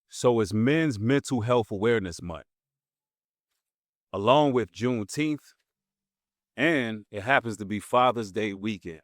So it's Men's Mental Health Awareness Month, along with Juneteenth, and it happens to be Father's Day weekend.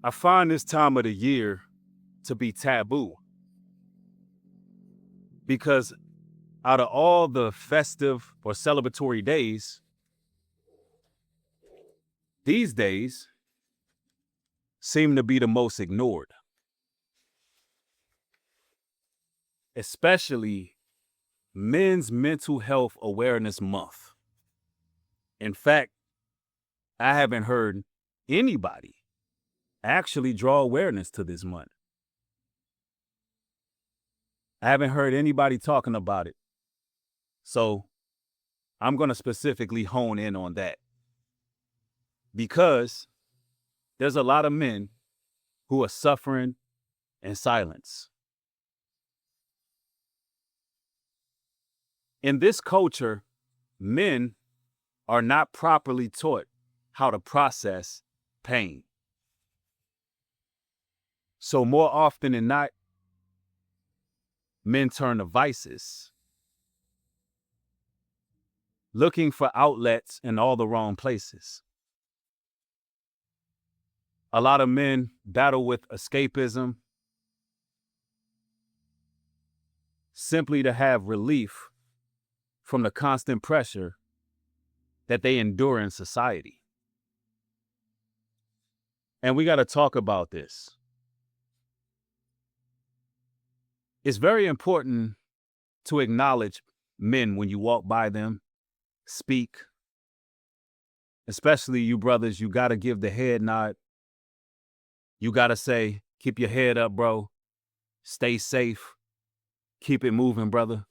I find this time of the year to be taboo because out of all the festive or celebratory days, these days seem to be the most ignored, especially Men's Mental Health Awareness Month. In fact, I haven't heard anybody actually draw awareness to this month. I haven't heard anybody talking about it. So I'm going to specifically hone in on that because there's a lot of men who are suffering in silence. In this culture, men are not properly taught how to process pain. So more often than not, men turn to vices, looking for outlets in all the wrong places. A lot of men battle with escapism simply to have relief from the constant pressure that they endure in society. And we got to talk about this. It's very important to acknowledge men when you walk by them, speak. Especially you brothers, you got to give the head nod. You got to say, keep your head up, bro. Stay safe. Keep it moving, brother.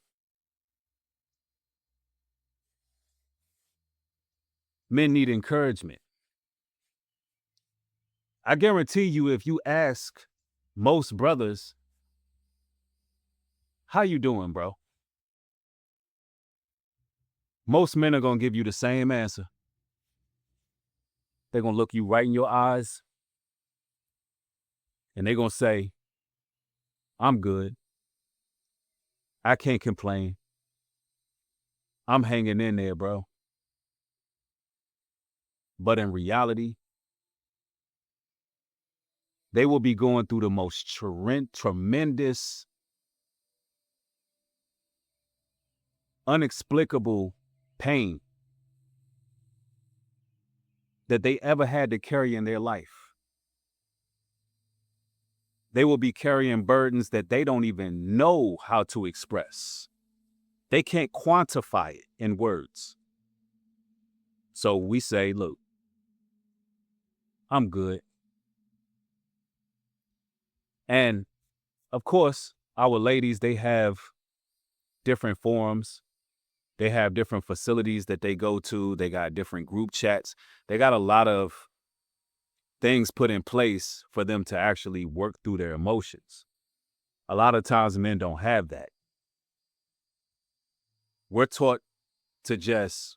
Men need encouragement. I guarantee you, if you ask most brothers, how you doing, bro? Most men are going to give you the same answer. They're going to look you right in your eyes and they're going to say, I'm good. I can't complain. I'm hanging in there, bro. But in reality, they will be going through the most tremendous, inexplicable pain that they ever had to carry in their life. They will be carrying burdens that they don't even know how to express. They can't quantify it in words. So we say, look, I'm good. And of course, our ladies, they have different forums. They have different facilities that they go to. They got different group chats. They got a lot of things put in place for them to actually work through their emotions. A lot of times men don't have that. We're taught to just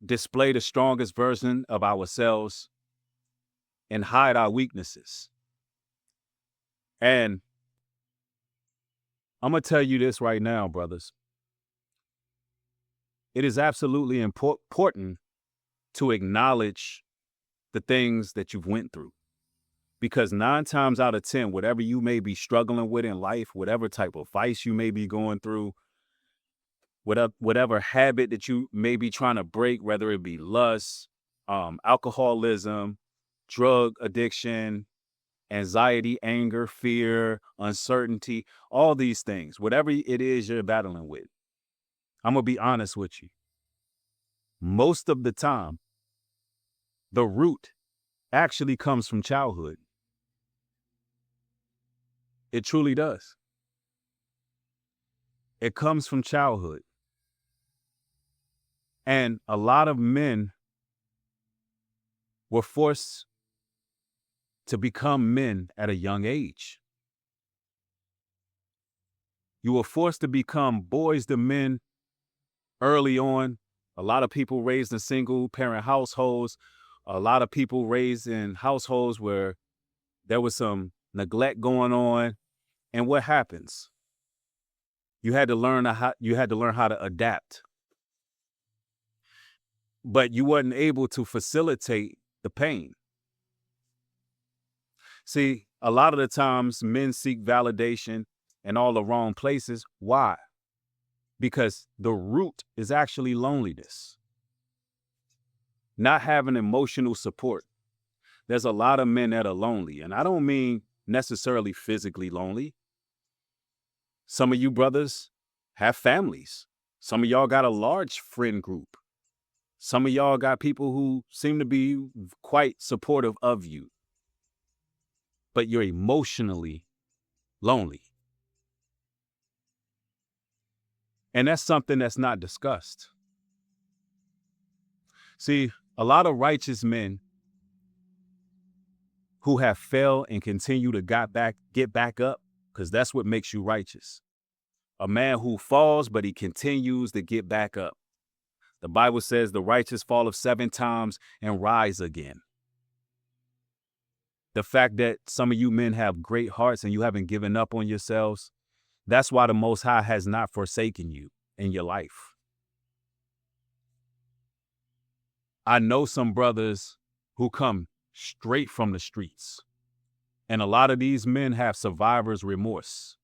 display the strongest version of ourselves and hide our weaknesses. And I'm going to tell you this right now, brothers. It is absolutely important to acknowledge the things that you've went through. Because 9 times out of 10, whatever you may be struggling with in life, whatever type of vice you may be going through, whatever habit that you may be trying to break, whether it be lust, alcoholism, drug addiction, anxiety, anger, fear, uncertainty, all these things, whatever it is you're battling with, I'm going to be honest with you. Most of the time, the root actually comes from childhood. It truly does. It comes from childhood. And a lot of men were forced to become men at a young age. You were forced to become boys to men early on. A lot of people raised in single parent households. A lot of people raised in households where there was some neglect going on. And what happens? You had to learn how to adapt, but you wasn't able to facilitate the pain. See, a lot of the times men seek validation in all the wrong places. Why? Because the root is actually loneliness, not having emotional support. There's a lot of men that are lonely, and I don't mean necessarily physically lonely. Some of you brothers have families. Some of y'all got a large friend group. Some of y'all got people who seem to be quite supportive of you, but you're emotionally lonely. And that's something that's not discussed. See, a lot of righteous men who have failed and continue to get back up, because that's what makes you righteous. A man who falls, but he continues to get back up. The Bible says the righteous falleth 7 times and rise again. The fact that some of you men have great hearts and you haven't given up on yourselves, that's why the Most High has not forsaken you in your life. I know some brothers who come straight from the streets, and a lot of these men have survivor's remorse.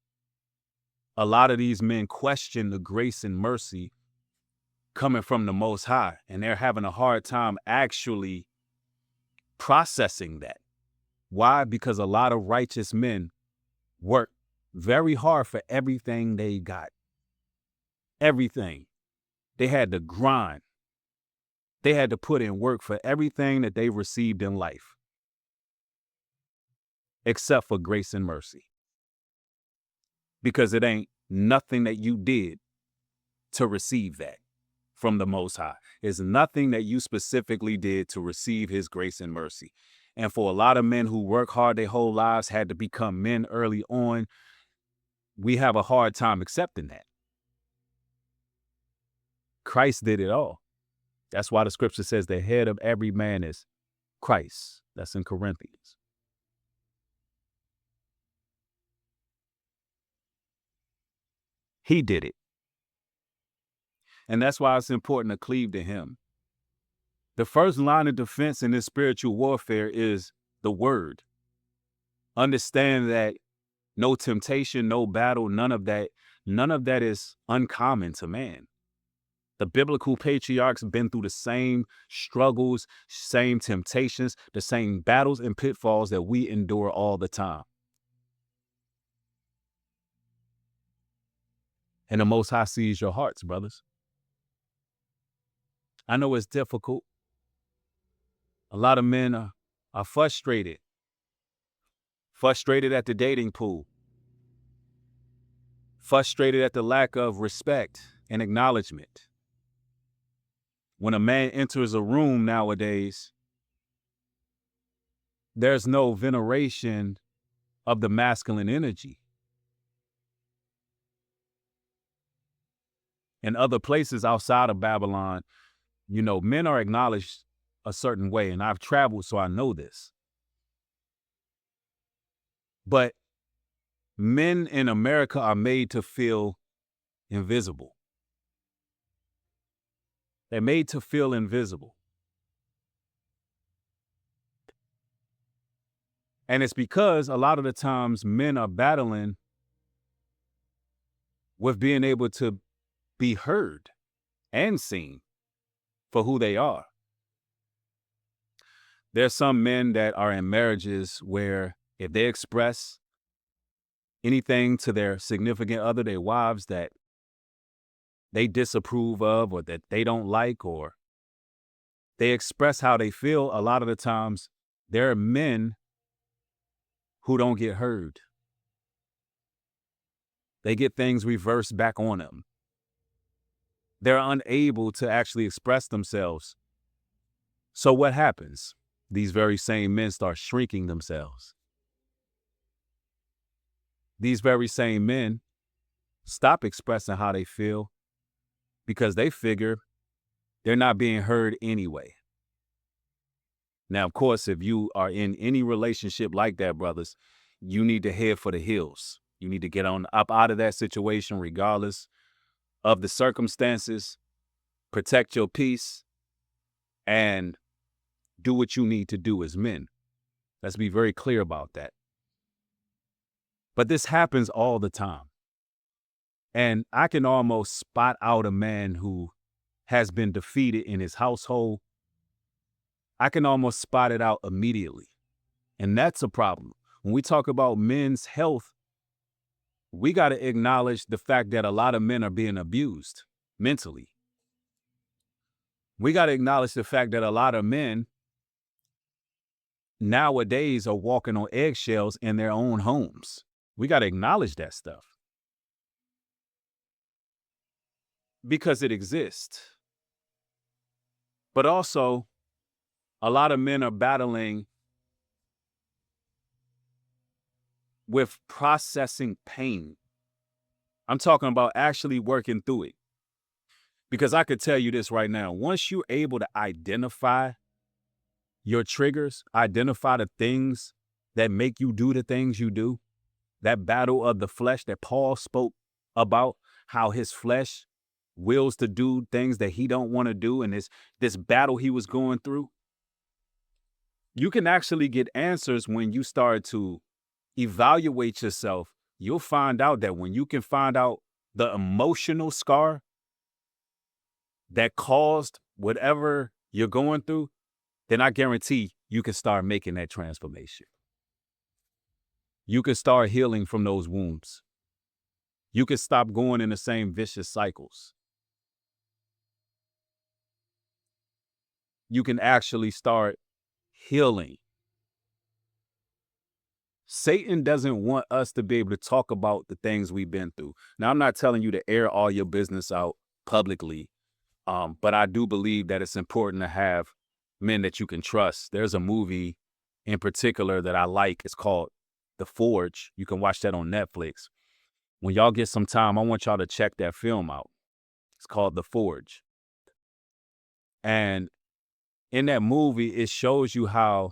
A lot of these men question the grace and mercy coming from the Most High, and they're having a hard time actually processing that. Why? Because a lot of righteous men work very hard for everything they got. Everything. They had to grind. They had to put in work for everything that they received in life, except for grace and mercy. Because it ain't nothing that you did to receive that from the Most High. It's nothing that you specifically did to receive his grace and mercy. And for a lot of men who work hard their whole lives, had to become men early on, we have a hard time accepting that. Christ did it all. That's why the scripture says the head of every man is Christ. That's in Corinthians. He did it. And that's why it's important to cleave to him. The first line of defense in this spiritual warfare is the word. Understand that no temptation, no battle, none of that is uncommon to man. The biblical patriarchs have been through the same struggles, same temptations, the same battles and pitfalls that we endure all the time. And the Most High sees your hearts, brothers. I know it's difficult. A lot of men are frustrated at the dating pool, frustrated at the lack of respect and acknowledgement. When a man enters a room nowadays, there's no veneration of the masculine energy. In other places outside of Babylon, men are acknowledged a certain way, and I've traveled, so I know this. But men in America are made to feel invisible. They're made to feel invisible. And it's because a lot of the times men are battling with being able to be heard and seen for who they are. There's some men that are in marriages where if they express anything to their significant other, their wives, that they disapprove of or that they don't like, or they express how they feel, a lot of the times there are men who don't get heard. They get things reversed back on them. They're unable to actually express themselves. So what happens? These very same men start shrinking themselves. These very same men stop expressing how they feel because they figure they're not being heard anyway. Now, of course, if you are in any relationship like that, brothers, you need to head for the hills. You need to get on up out of that situation regardless of the circumstances, protect your peace, and do what you need to do as men. Let's be very clear about that. But this happens all the time. And I can almost spot out a man who has been defeated in his household. I can almost spot it out immediately. And that's a problem. When we talk about men's health, we got to acknowledge the fact that a lot of men are being abused mentally. We got to acknowledge the fact that a lot of men nowadays are walking on eggshells in their own homes. We got to acknowledge that stuff because it exists. But also, a lot of men are battling with processing pain. I'm talking about actually working through it. Because I could tell you this right now, once you're able to identify your triggers, identify the things that make you do the things you do, that battle of the flesh that Paul spoke about, how his flesh wills to do things that he don't want to do, and this battle he was going through, you can actually get answers when you start to evaluate yourself. You'll find out that when you can find out the emotional scar that caused whatever you're going through, then I guarantee you can start making that transformation. You can start healing from those wounds. You can stop going in the same vicious cycles. You can actually start healing. Satan doesn't want us to be able to talk about the things we've been through. Now, I'm not telling you to air all your business out publicly, but I do believe that it's important to have men that you can trust. There's a movie in particular that I like. It's called The Forge. You can watch that on Netflix. When y'all get some time, I want y'all to check that film out. It's called The Forge. And in that movie, it shows you how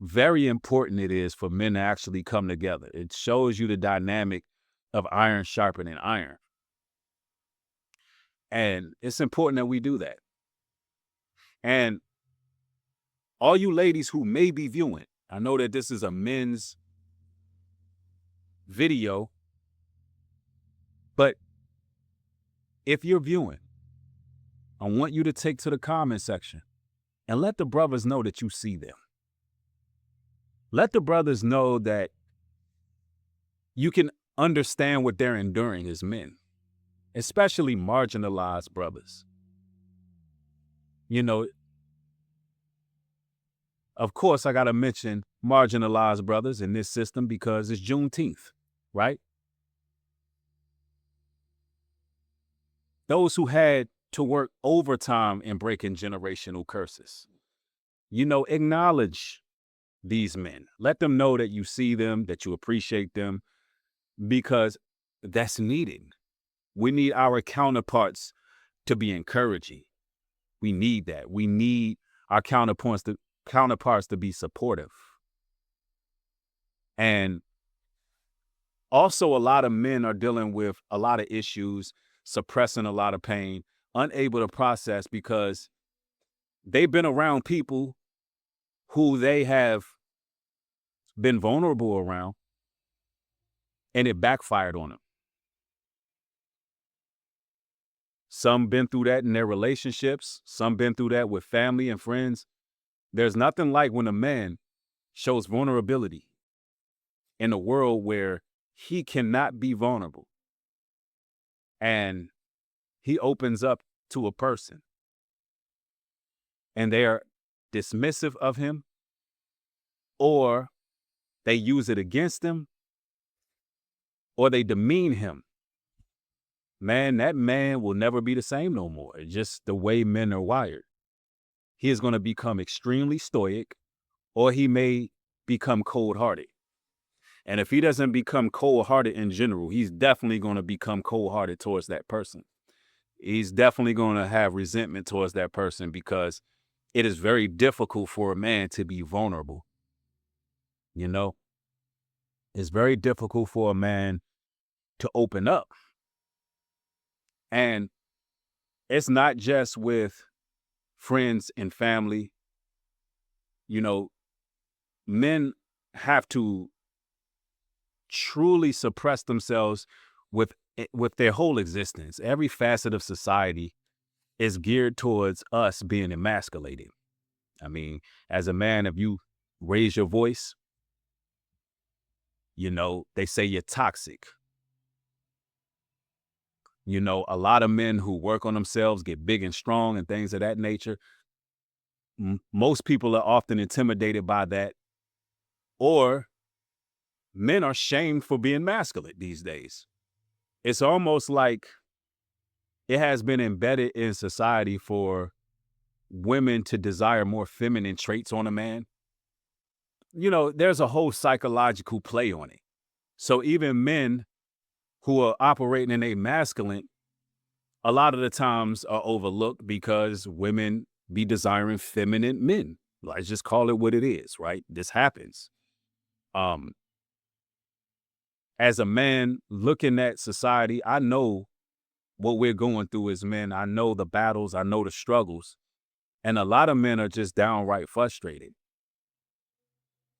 very important it is for men to actually come together. It shows you the dynamic of iron sharpening iron. And it's important that we do that. And all you ladies who may be viewing, I know that this is a men's video, but if you're viewing, I want you to take to the comment section and let the brothers know that you see them. Let the brothers know that you can understand what they're enduring as men, especially marginalized brothers. You know, of course, I got to mention marginalized brothers in this system because it's Juneteenth, right? Those who had to work overtime in breaking generational curses. Acknowledge these men. Let them know that you see them, that you appreciate them, because that's needed. We need our counterparts to be encouraging. We need that. We need our counterparts to be supportive. And also, a lot of men are dealing with a lot of issues, suppressing a lot of pain, unable to process because they've been around people who they have been vulnerable around, and it backfired on them. Some been through that in their relationships. Some been through that with family and friends. There's nothing like when a man shows vulnerability in a world where he cannot be vulnerable. And he opens up to a person and they are dismissive of him, or they use it against him, or they demean him. Man, that man will never be the same no more. It's just the way men are wired. He is going to become extremely stoic, or he may become cold-hearted. And if he doesn't become cold-hearted in general, he's definitely going to become cold-hearted towards that person. He's definitely going to have resentment towards that person because it is very difficult for a man to be vulnerable. It's very difficult for a man to open up. And it's not just with friends and family. You know, men have to truly suppress themselves with their whole existence. Every facet of society is geared towards us being emasculated. I mean, as a man, if you raise your voice, they say you're toxic. A lot of men who work on themselves get big and strong and things of that nature. Most people are often intimidated by that, or men are shamed for being masculine these days. It's almost like it has been embedded in society for women to desire more feminine traits on a man. There's a whole psychological play on it. So even men who are operating in a masculine, a lot of the times are overlooked because women be desiring feminine men. Let's just call it what it is, right? This happens. As a man looking at society, I know what we're going through as men. I know the battles, I know the struggles. And a lot of men are just downright frustrated.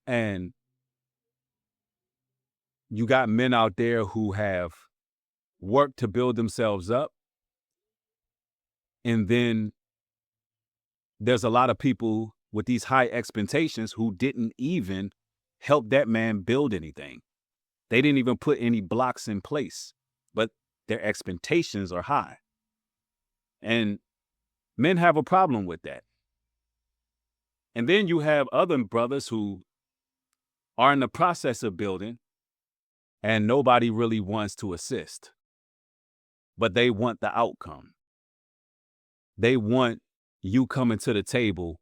And you got men out there who have worked to build themselves up. And then there's a lot of people with these high expectations who didn't even help that man build anything. They didn't even put any blocks in place, but their expectations are high. And men have a problem with that. And then you have other brothers who are in the process of building and nobody really wants to assist, but they want the outcome. They want you coming to the table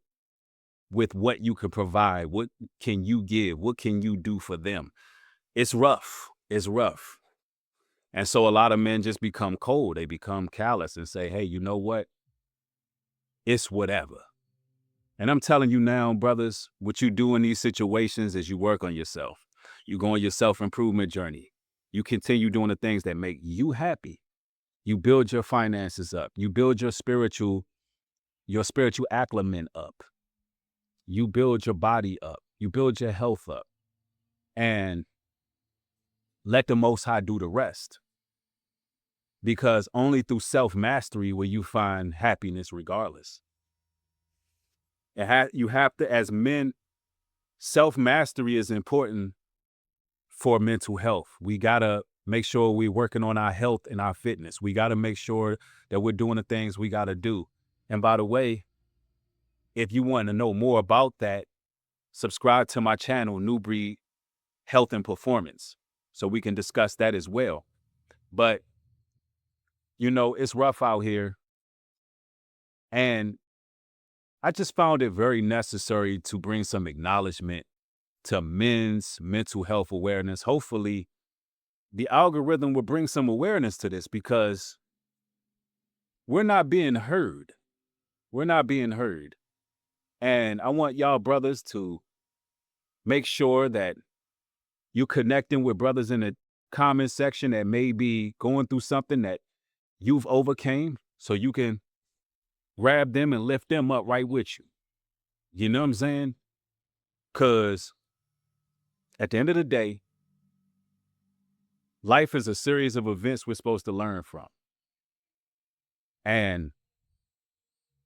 with what you can provide. What can you give? What can you do for them? It's rough. It's rough. And so a lot of men just become cold. They become callous and say, hey, you know what? It's whatever. And I'm telling you now, brothers, what you do in these situations is you work on yourself. You go on your self-improvement journey. You continue doing the things that make you happy. You build your finances up. You build your spiritual acclimate up. You build your body up. You build your health up. And let the Most High do the rest. Because only through self-mastery will you find happiness regardless. You have to, as men, self-mastery is important for mental health. We got to make sure we're working on our health and our fitness. We got to make sure that we're doing the things we got to do. And by the way, if you want to know more about that, subscribe to my channel, New Breed Health and Performance, so we can discuss that as well. But, it's rough out here. And I just found it very necessary to bring some acknowledgement to men's mental health awareness. Hopefully, the algorithm will bring some awareness to this because we're not being heard. We're not being heard. And I want y'all brothers to make sure that you're connecting with brothers in the comment section that may be going through something that you've overcame, so you can grab them and lift them up right with you. You know what I'm saying? Because at the end of the day, life is a series of events we're supposed to learn from. And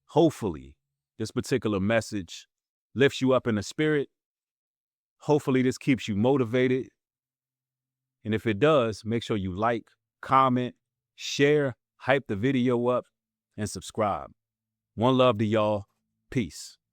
hopefully, this particular message lifts you up in the spirit. Hopefully, this keeps you motivated. And if it does, make sure you like, comment, share, hype the video up, and subscribe. One love to y'all. Peace.